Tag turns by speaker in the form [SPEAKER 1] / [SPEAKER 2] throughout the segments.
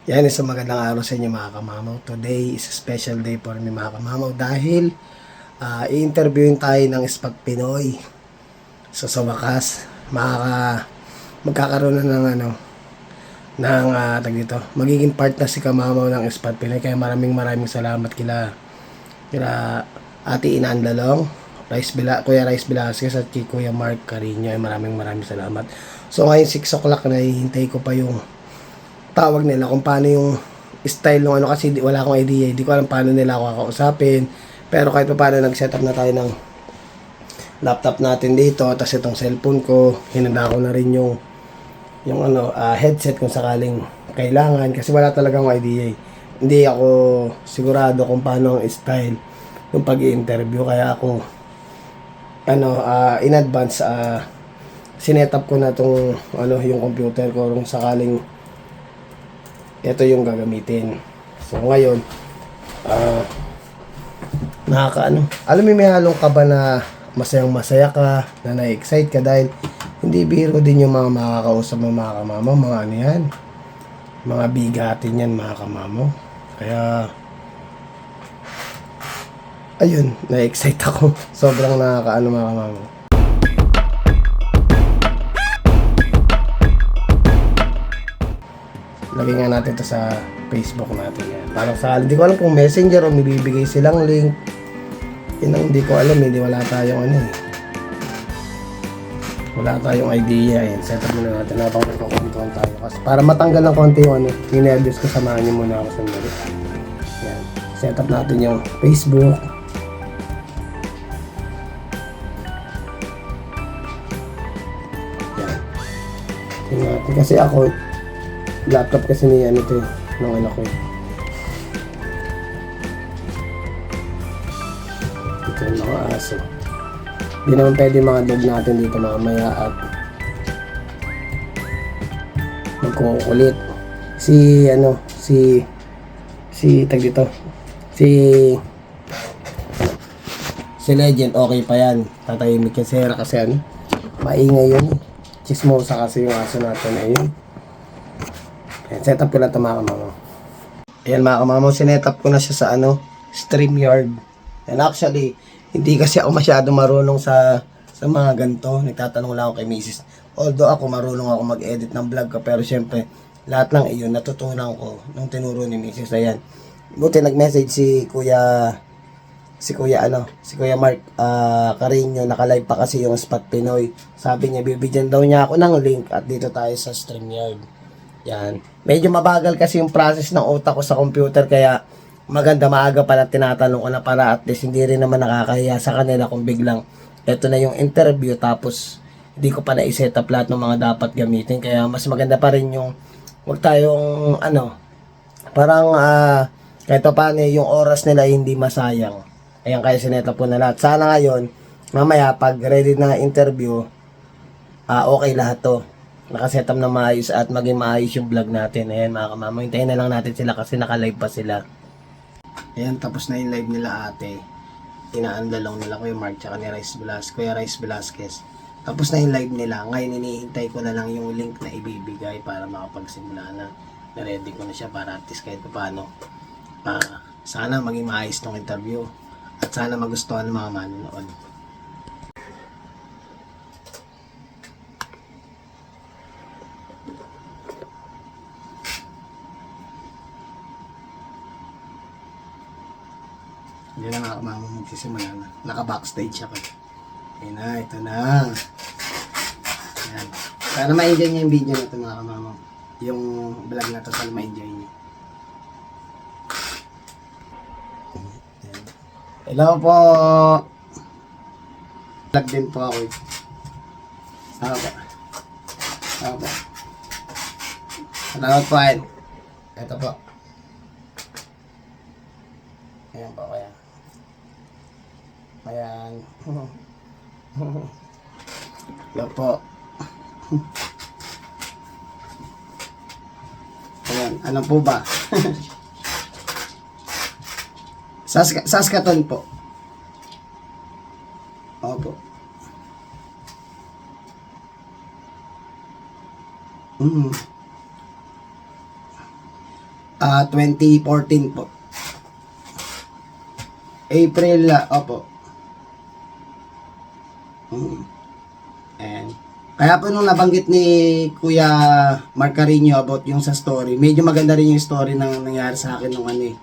[SPEAKER 1] Yan, isang magandang araw sa inyo mga kamamaw. Today is a special day for me mga kamamaw dahil i-interviewin tayo ng Spag Pinoy. So sa wakas, magkakaroon na ng dito. Magiging part na si kamamaw ng Spag Pinoy. Kaya maraming salamat kila Ate Ina Andalong, Kuya Rice Velasquez at kay Kuya Mark Carino. Ay maraming salamat. So ngayon 6 o'clock na hihintay ko pa yung tawag nila kung paano yung style ng kasi wala akong idea, hindi ko alam paano nila ako kakausapin. Pero kahit pa paano nag-setup na tayo ng laptop natin dito, tapos itong cellphone ko, hinanda ko na rin yung headset kung sakaling kailangan kasi wala talaga akong idea. Hindi ako sigurado kung paano ang style yung pag-i-interview, kaya ako in advance sinetup ko na tong yung computer ko kung sakaling ito yung gagamitin. So ngayon, alam mo may halong ka ba na masaya ka, na na-excite ka dahil hindi biro din yung mga makakausap ng mga kamamaw, mga yan, mga bigatin yan mga kamamaw. Kaya, ayun, na-excite ako. Sobrang nakakaano mga kamamaw. Lagay nga natin to sa Facebook natin yan. Parang hindi ko alam kung messenger o may bibigay silang link. Yun ang hindi ko alam, hindi wala tayong wala tayong idea. Yan, set up muna natin habang nagkukwentuhan tayo. Kasi para matanggal ng konti yung yung nervous ko, samahan nyo muna ako sandali. Yan, set up natin yung Facebook. Yan. Tingnan natin kasi ako, laptop kasi ni ito ng anak ko. Ito yung mga aso. Hindi naman pwede mga dog natin dito mamaya at magkukulit. Si tag dito. Si Legend okay pa yan. Tatahimik yan si Hera kasi maingay yun. Chismosa kasi yung aso natin ayun. Set up ko na ito mga kamamaw. Ayan mga kamamaw, sinet-up ko na siya sa StreamYard. And actually, hindi kasi ako masyado marunong sa mga ganito. Nagtatanong lang ako kay Mrs. Although ako marunong ako mag-edit ng vlog ko, pero syempre, lahat ng iyon natutunan ko nung tinuro ni Mrs. Ayan. Buti nag-message si Kuya Mark Carino, naka-live pa kasi yung Spag Pinoy. Sabi niya, bibigyan daw niya ako ng link at dito tayo sa StreamYard. Yan. Medyo mabagal kasi yung process ng utak ko sa computer, kaya maganda maaga pala tinatanong ko na para at least hindi rin naman nakakahiya sa kanila kung biglang eto na yung interview tapos hindi ko pa na-set up lahat ng mga dapat gamitin. Kaya mas maganda pa rin yung wag tayong parang kahit pa paano yung oras nila hindi masayang. Ayan, kaya sinet up ko na lahat. Sana ngayon mamaya pag ready na interview okay lahat to, nakasetup na maayos at maging maayos yung vlog natin. Ayan mga kamamaw, hintayin na lang natin sila kasi naka-live pa sila. Ayan, tapos na yung live nila ate. Inaandalong nila Kuya Mark tsaka ni Kuya Rice Velasquez. Tapos na yung live nila. Ngayon hinihintay ko na lang yung link na ibibigay para makapagsimula na. Na-ready ko na siya para at least kahit paano. Sana maging maayos tong interview. At sana magustuhan ng mga manonood. Hindi na nga kamamang magsisimula na. Naka-backstage siya pa. Ayun na, ito na. Ayan. Sana ma-enjoy niyo yung video na ito mga kamamang. Yung vlog na ito, sana ma-enjoy niyo. Hello po! Vlog din po ako. Ako po. Salamat po ayun. Ito po. Ayan po kaya. Ayan. Hello po. Ayan. Ano po ba? Saskatoon po. Opo. 2014 po. April, opo. And kaya po nung nabanggit ni Kuya Mark Carino about yung sa story, medyo maganda rin yung story ng nangyari sa akin nung ano eh.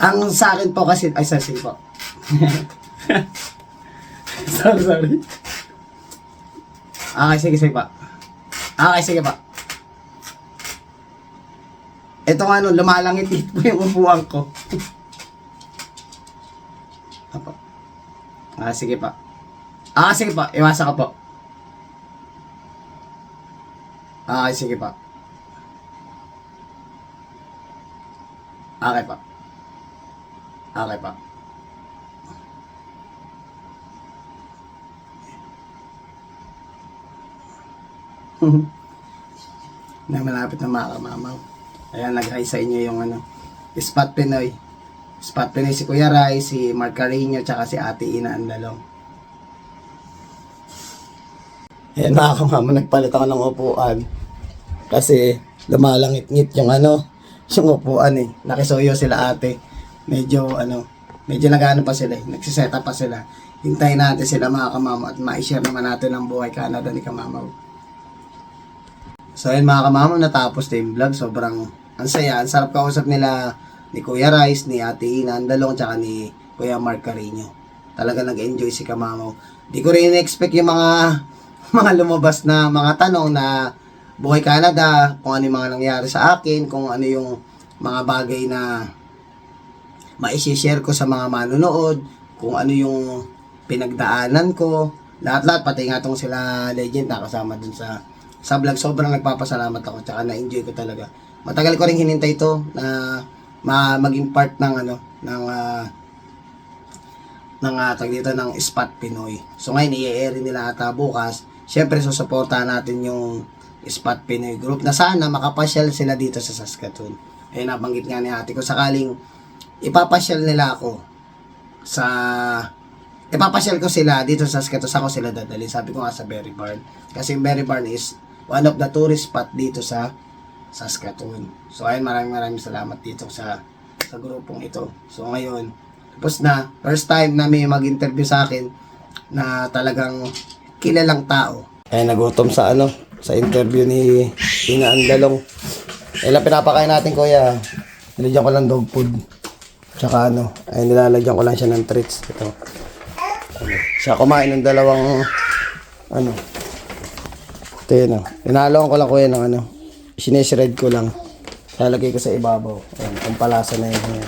[SPEAKER 1] Ang sa akin po kasi, ay sorry po. sorry. Okay, sige pa. Okay, sige pa. Ito nga no, lumalangit po yung upuan ko. Apo. Sige pa. Sige pa, iwasa ka po. Sige pa. Okay pa. Okay pa. Na malapit na makamamaw. Ayan, nag-hi sa inyo yung ano, Spot Pinoy. Spot Pinoy si Kuya Rai, si Mark Carino, tsaka si Ate Ina Andalong. Ayan mga kamama, nagpalit ako ng upuan. Kasi lumalangit-ngit yung ano, yung upuan eh. Nakisuyo sila ate. Medyo nagano pa sila eh. Nagsiseta pa sila. Hintayin natin sila mga kamama at ma-share naman natin ang buhay Canada ni Kamamaw. So ayun mga kamama, natapos na yung vlog. Sobrang ang saya. Ang sarap kausap nila ni Kuya Rice, ni Ate Ina Andalong, tsaka ni Kuya Mark Carino. Talaga nag-enjoy si Kamamaw. Di ko rin expect yung mga lumabas na mga tanong na buhay Canada, kung ano yung mga nangyari sa akin, kung ano yung mga bagay na ma-share ko sa mga manonood, kung ano yung pinagdaanan ko, lahat-lahat, pati nga itong sila Legend na kasama dun sa vlog. Sobrang nagpapasalamat ako, tsaka na-enjoy ko talaga. Matagal ko rin hinintay ito na maging part ng tag dito ng Spot Pinoy. So ngayon i-air nila ata bukas. Syempre susuportahan natin yung Spot Pinoy group na sana makapasyal sila dito sa Saskatoon. Eh nabanggit nga ni ate ko, sakaling ipapasyal ko sila dito sa Saskatoon, sako sila dadali. Sabi ko nga sa Berry Barn. Kasi Berry Barn is one of the tourist spot dito sa Saskatoon. So ayun, maraming salamat dito sa grupong ito. So ngayon, tapos na, first time na may mag-interview sa akin na talagang kilalang tao. Ay nagutom sa interview ni Ina Andalong. Ilang pinapakain natin kuya. Nilagyan ko lang dog food. Tsaka ay nilalagyan ko lang siya ng treats. Ito. Siya kumain ng dalawang ito yun Inalawang ko lang kuya ng sinishred ko lang. Lalagay ko sa ibabaw. Ayan, pampalasa na yun.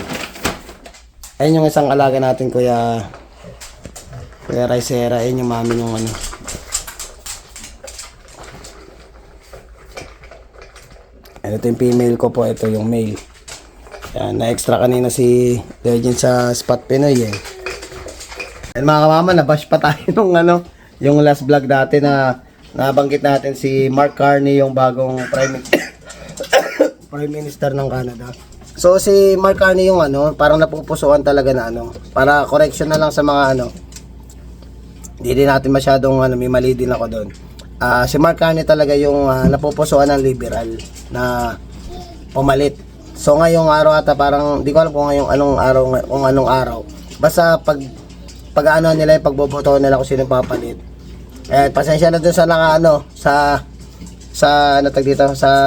[SPEAKER 1] Ayun yung isang alaga natin Kuya Ricera. Ayun yung mami nung ito yung female ko po, ito yung male. Yan, na-extra kanina si Legend sa Spot Pinoy eh. And mga kamama, nabash pa tayo nung yung last vlog dati na nabanggit natin si Mark Carney, yung bagong Prime Minister ng Canada. So si Mark Carney yung parang napupusuan talaga na para correction na lang sa mga hindi din natin masyadong may mali din ako doon. Si Mark Carney talaga yung napupusuan ng liberal na pumalit. So ngayong araw ata parang di ko alam kung anong araw. Basta pag nila yung pagboboto nila kung sino papalit. Pasensya na dun sa sa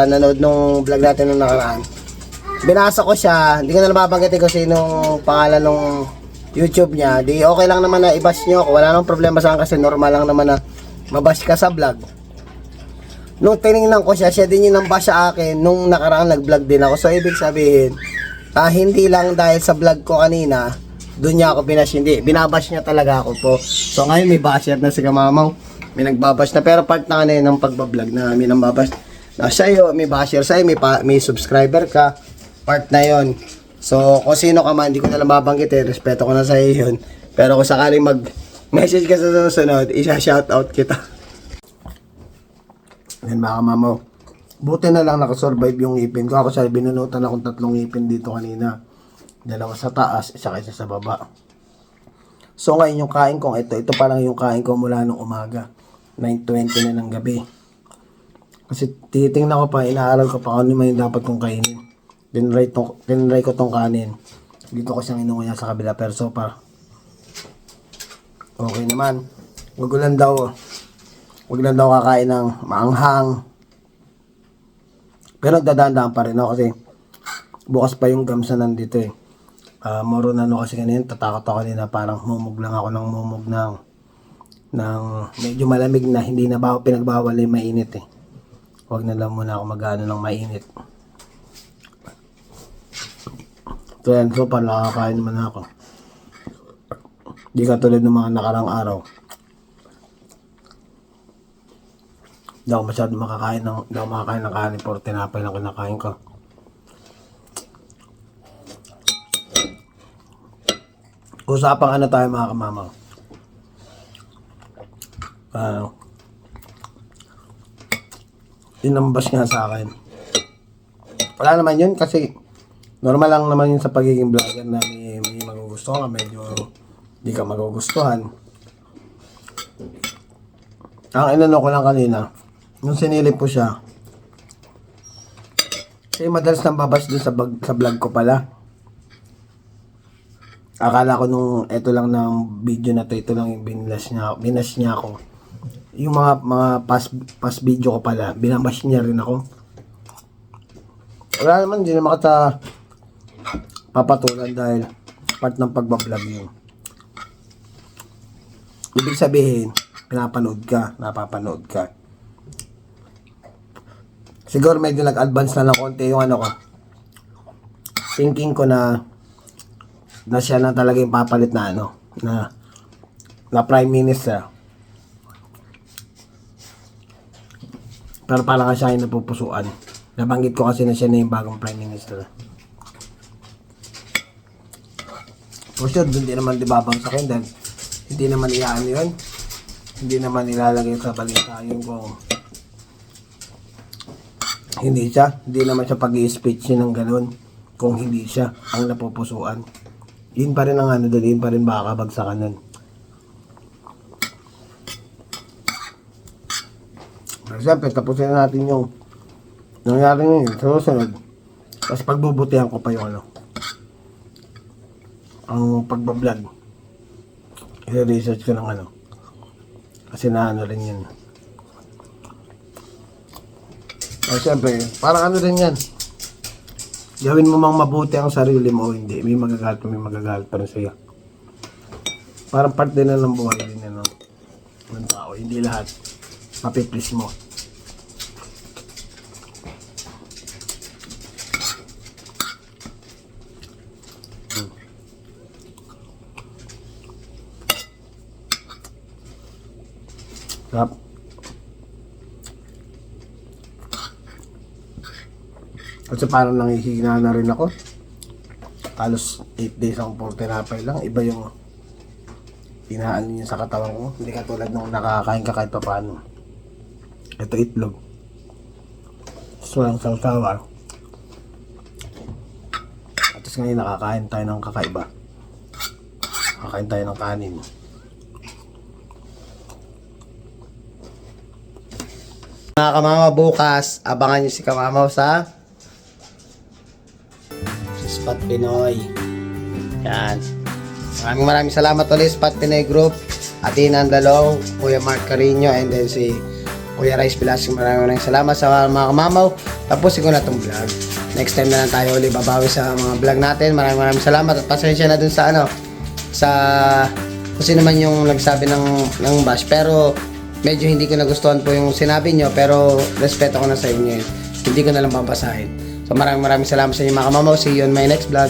[SPEAKER 1] nanood nung vlog natin nung nakaraan. Binasa ko siya, hindi ko na nababanggitin kung sinong pangalan ng YouTube niya. Di okay lang naman na i-bash nyo ako. Wala nang problema sa akin kasi normal lang naman na mabash ka sa vlog. Nung tinignan ko siya din yung nang-bash sa akin nung nakaraan nag-vlog din ako. So ibig sabihin, hindi lang dahil sa vlog ko kanina, doon niya ako binash, hindi. Binabash niya talaga ako po. So ngayon may basher na si Kamamaw. May nagbabash na, pero part na ng pagbablog na may nambabash na sa'yo, may basher sa'yo, may subscriber ka, part na yon. So kung sino ka man, hindi ko na lang mabanggit respeto ko na sa'yo yun. Pero kung sakaling mag-message ka sa susunod, isa-shoutout kita. Yan mga Kamamaw, buti na lang nakasurvive yung ngipin ko. Ako siya, binunutan akong 3 ngipin dito kanina. 2 sa taas, isa sa baba. So ngayon yung kain ko, ito pa lang yung kain ko mula nung umaga. 9:20 na ng gabi. Kasi titingnan ko pa, inaaral ko pa kung ano man yung dapat kong kainin. Tinry ko tong kanin. Dito ko siyang inunguya sa kabila, pero so far okay naman. Wag lang daw kakain ng maanghang. Pero dadaan-daan pa rin ako kasi bukas pa yung gums na nandito eh. Moro na kasi kanina, tatakot ako kanina, parang mumog lang ako ng mumog ng medyo malamig na, hindi na pinagbawal yung mainit eh. Wag na lang muna ako mag-ano ng mainit. So yan, so far nakakain naman ako. Di katulad ng mga nakarang araw. Hindi ako masyado makakain ng kanin, puro tinapay lang kinakain ko. Usapang ano tayo mga kamamaw. Inambas nga sa akin. Wala naman yun kasi normal lang naman yun sa pagiging vlogger na may magugustuhan ka, medyo di ka magugustuhan. Ang inano ko lang kanina, nung sinilip ko siya, kasi madalas nang babas dun sa vlog ko pala. Akala ko nung eto lang ng video na to, ito lang yung binas niya ako. Yung mga past video ko pala, binabash niya rin ako. Wala naman, hindi naman kita papatulan dahil part ng pagbablog yun. Ibig sabihin, napapanood ka. Siguro medyo nag-advance na ng konti yung ano ko. Thinking ko na siya na talaga yung papalit na na Prime Minister. Pero parang siya yung napupusuan. Nabanggit ko kasi na siya na yung bagong Prime Minister. For sure, hindi naman babagsakin dahil hindi naman iaan yun. Hindi naman ilalagay sa balita yung kung hindi naman siya pag-i-speech ng ganun kung hindi siya ang napupusuan. Yun pa rin ang yun pa rin baka bagsakan nun. Pero siyempre, tapusin na natin yung nangyari ngayon. Susunod, tapos pagbubutihan ko pa yung ang pagbablog. I-research ko ng kasi rin yun. Pero siyempre, parang rin yan. Gawin mo mang mabuti ang sarili mo o hindi. May magagalit pa rin sa'yo. Parang part din na ng buhay din ng tao. Hindi lahat mapiplis mo. Sarap. Kasi parang nangihina na rin ako. Halos 8 days ang puro tinapay lang. Iba yung inaan niya sa katawan ko. Hindi katulad nung nakakain ka kahit pa paano. Ito itlog. So lang sawa. At tapos ngayon nakakain tayo ng kakaiba. Nakakain tayo ng kanin. Mga kamama, bukas abangan nyo si Kamamaw sa Spot Pinoy. Yan. Maraming salamat ulit Spot Pinoy Group. Atin Andalong, Kuya Mark Carino, and then si Kuya Rice Velasquez. Maraming salamat sa mga Kamamaw. Tapusin ko na itong vlog. Next time na lang tayo ulit babawi sa mga vlog natin. Maraming salamat at pasensya na dun sa sa kasi naman yung nagsabi ng bash, pero medyo hindi ko nagustuhan po yung sinabi nyo, pero respeto ko na sa inyo yun. Hindi ko na lang babasahin. So maraming salamat sa inyo mga Kamamaw. See you on my next vlog.